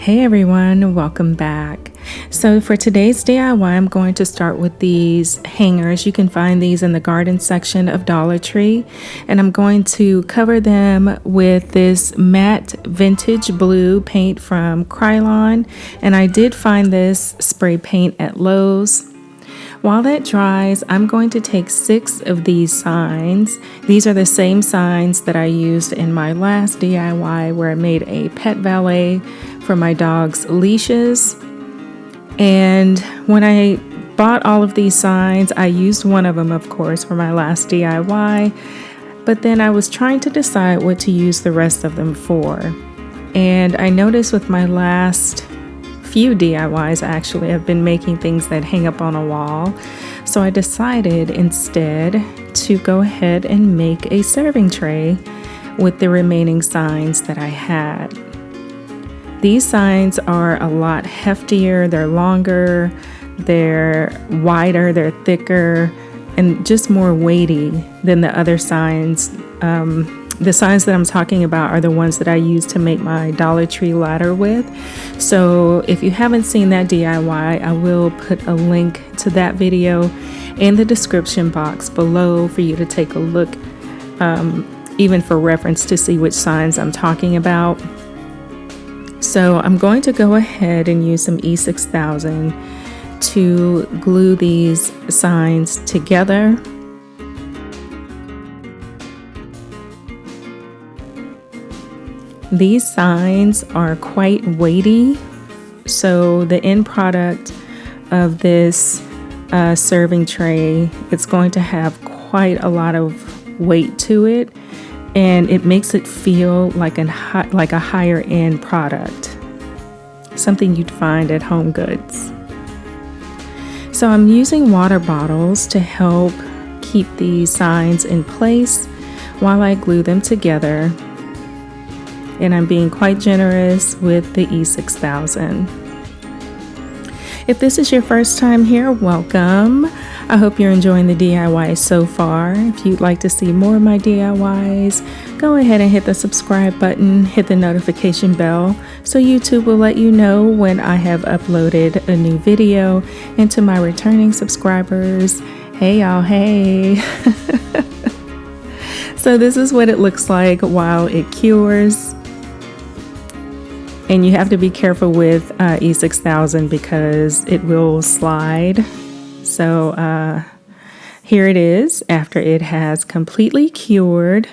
Hey everyone, welcome back. So for today's DIY, I'm going to start with these hangers. You can find these in the garden section of Dollar Tree, and I'm going to cover them with this matte vintage blue paint from Krylon, and I did find this spray paint at Lowe's. While that dries, I'm going to take 6 of these signs. These are the same signs that I used in my last DIY where I made a pet valet for my dog's leashes. And when I bought all of these signs, I used one of them, of course, for my last DIY. But then I was trying to decide what to use the rest of them for. And I noticed with my last few DIYs, actually, I've been making things that hang up on a wall. So I decided instead to go ahead and make a serving tray with the remaining signs that I had. These signs are a lot heftier, they're longer, they're wider, they're thicker, and just more weighty than the other signs. The signs that I'm talking about are the ones that I use to make my Dollar Tree ladder with. So if you haven't seen that DIY, I will put a link to that video in the description box below for you to take a look, even for reference to see which signs I'm talking about. So I'm going to go ahead and use some E6000 to glue these signs together. These signs are quite weighty, so the end product of this serving tray, it's going to have quite a lot of weight to it, and it makes it feel like a higher end product, something you'd find at Home Goods. So I'm using water bottles to help keep these signs in place while I glue them together. And I'm being quite generous with the E6000. If this is your first time here, welcome. I hope you're enjoying the DIY so far. If you'd like to see more of my DIYs, go ahead and hit the subscribe button, hit the notification bell, so YouTube will let you know when I have uploaded a new video. And to my returning subscribers, hey y'all, hey. So this is what it looks like while it cures. And you have to be careful with E6000 because it will slide. So here it is after it has completely cured.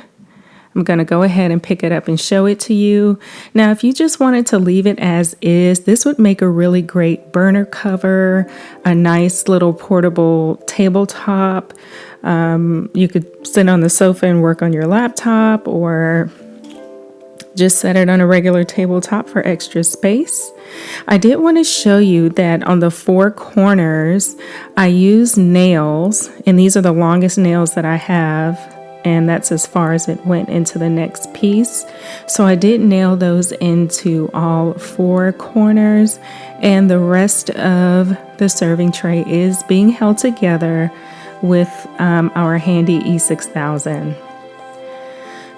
I'm going to go ahead and pick it up and show it to you. Now, if you just wanted to leave it as is, this would make a really great burner cover, a nice little portable tabletop. You could sit on the sofa and work on your laptop, or just set it on a regular tabletop for extra space. I did want to show you that on the 4 corners, I used nails, and these are the longest nails that I have, and that's as far as it went into the next piece. So I did nail those into all 4 corners, and the rest of the serving tray is being held together with our handy E6000.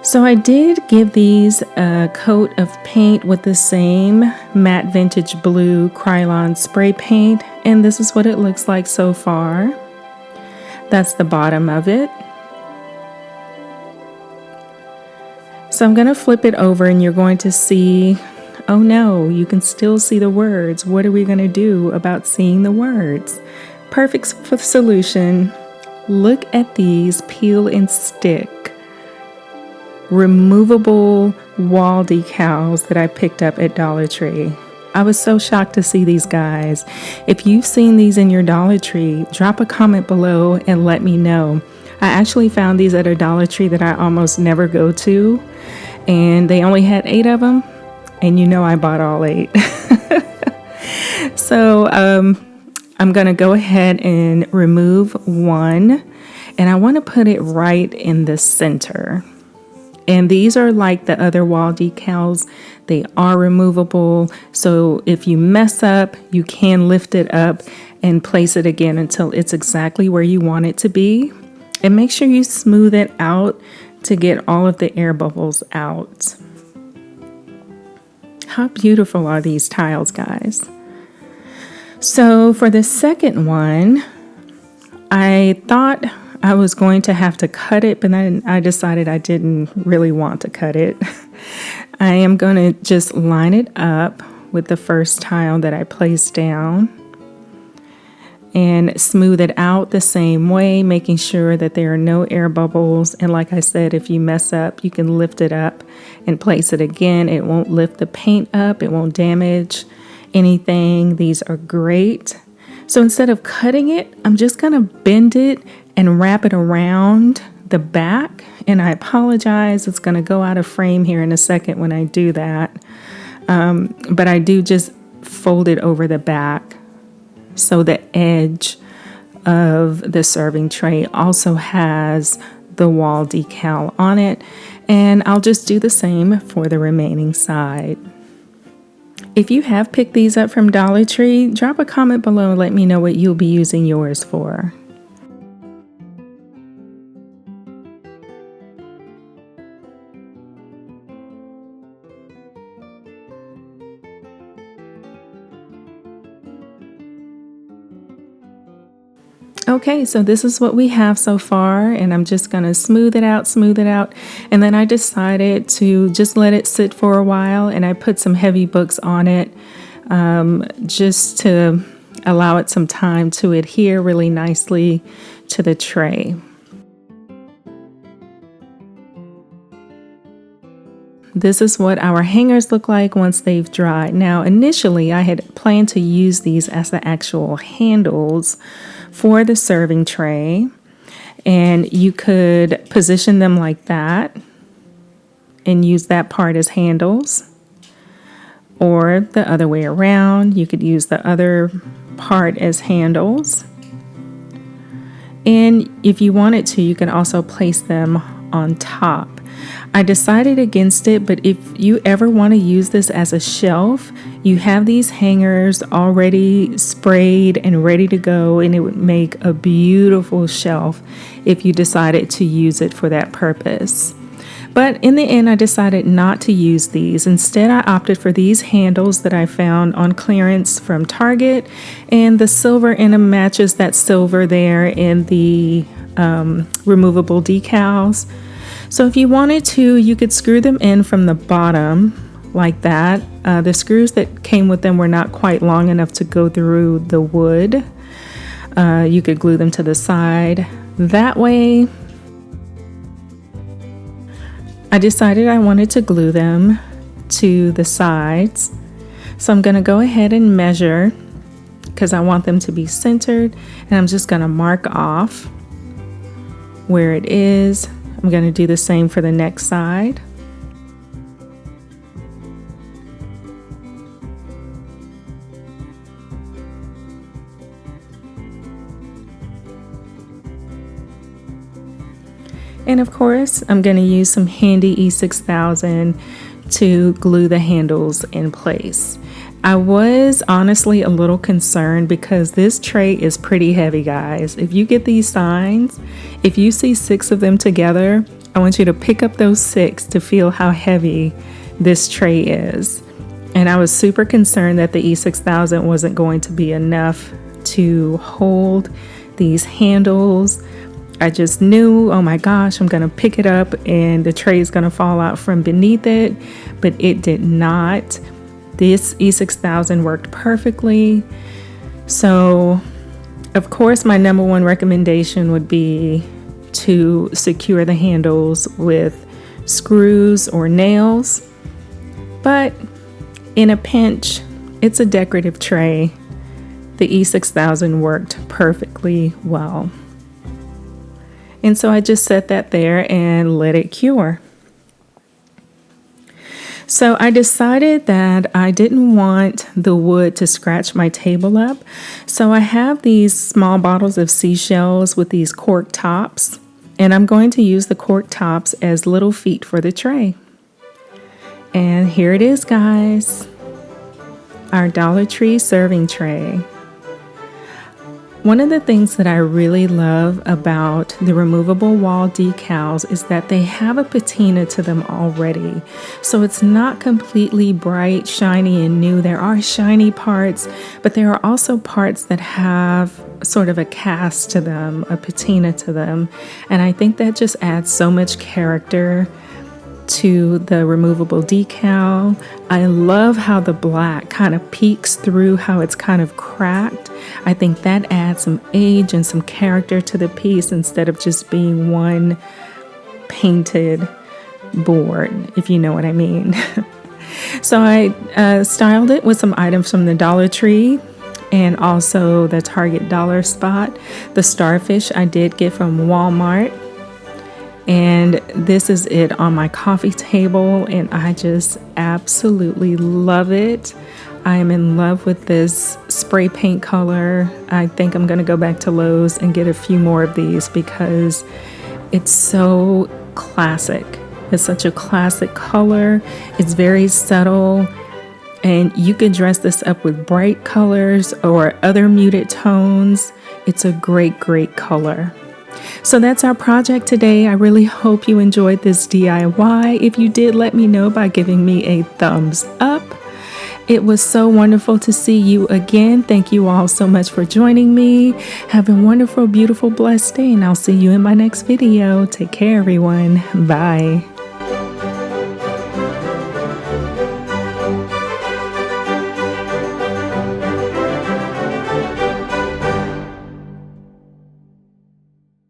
So I did give these a coat of paint with the same matte vintage blue Krylon spray paint, and this is what it looks like so far. That's the bottom of it. So I'm going to flip it over and you're going to see, oh no, you can still see the words. What are we going to do about seeing the words? Perfect solution. Look at these peel and stick removable wall decals that I picked up at Dollar Tree. I was so shocked to see these guys. If you've seen these in your Dollar Tree, drop a comment below and let me know. I actually found these at a Dollar Tree that I almost never go to, and they only had 8 of them, and you know I bought all 8. So I'm gonna go ahead and remove one, and I want to put it right in the center. And these are like the other wall decals. They are removable. So if you mess up, you can lift it up and place it again until it's exactly where you want it to be. And make sure you smooth it out to get all of the air bubbles out. How beautiful are these tiles, guys? So for the second one, I thought I was going to have to cut it, but then I decided I didn't really want to cut it. I am going to just line it up with the first tile that I placed down and smooth it out the same way, making sure that there are no air bubbles. And like I said, if you mess up, you can lift it up and place it again. It won't lift the paint up. It won't damage anything. These are great. So instead of cutting it, I'm just going to bend it and wrap it around the back. And I apologize, it's going to go out of frame here in a second when I do that. But I do just fold it over the back so the edge of the serving tray also has the wall decal on it. And I'll just do the same for the remaining side. If you have picked these up from Dollar Tree, drop a comment below and let me know what you'll be using yours for. Okay, so this is what we have so far, and I'm just going to smooth it out, and then I decided to just let it sit for a while, and I put some heavy books on it just to allow it some time to adhere really nicely to the tray. This is what our hangers look like once they've dried. Now, initially, I had planned to use these as the actual handles for the serving tray, and you could position them like that and use that part as handles, or the other way around. You could use the other part as handles, and if you wanted to, you can also place them on top. I decided against it, but if you ever want to use this as a shelf, you have these hangers already sprayed and ready to go, and it would make a beautiful shelf if you decided to use it for that purpose. But in the end, I decided not to use these. Instead, I opted for these handles that I found on clearance from Target, and the silver in them matches that silver there in the removable decals. So if you wanted to, you could screw them in from the bottom like that. The screws that came with them were not quite long enough to go through the wood. You could glue them to the side that way. I decided I wanted to glue them to the sides. So I'm going to go ahead and measure because I want them to be centered, and I'm just going to mark off where it is. I'm going to do the same for the next side. And of course, I'm going to use some handy E6000 to glue the handles in place. I was honestly a little concerned because this tray is pretty heavy, guys. If you get these signs, if you see 6 of them together, I want you to pick up those 6 to feel how heavy this tray is. And I was super concerned that the E6000 wasn't going to be enough to hold these handles. I just knew, oh my gosh, I'm gonna pick it up and the tray is gonna fall out from beneath it, but it did not. This E6000 worked perfectly. So, of course, my number one recommendation would be to secure the handles with screws or nails. But in a pinch, it's a decorative tray. The E6000 worked perfectly well. And so I just set that there and let it cure. So I decided that I didn't want the wood to scratch my table up. So I have these small bottles of seashells with these cork tops, and I'm going to use the cork tops as little feet for the tray. And here it is, guys, our Dollar Tree serving tray. One of the things that I really love about the removable wall decals is that they have a patina to them already. So it's not completely bright, shiny, and new. There are shiny parts, but there are also parts that have sort of a cast to them, a patina to them. And I think that just adds so much character to the removable decal. I love how the black kind of peeks through, how it's kind of cracked. I think that adds some age and some character to the piece instead of just being one painted board, if you know what I mean. So I styled it with some items from the Dollar Tree and also the Target dollar spot. The starfish I did get from Walmart. And this is it on my coffee table, and I just absolutely love it. I am in love with this spray paint color. I think I'm going to go back to Lowe's and get a few more of these because it's so classic. It's such a classic color. It's very subtle, and you can dress this up with bright colors or other muted tones. It's a great, great color. So that's our project today. I really hope you enjoyed this DIY. If you did, let me know by giving me a thumbs up. It was so wonderful to see you again. Thank you all so much for joining me. Have a wonderful, beautiful, blessed day, and I'll see you in my next video. Take care, everyone. Bye.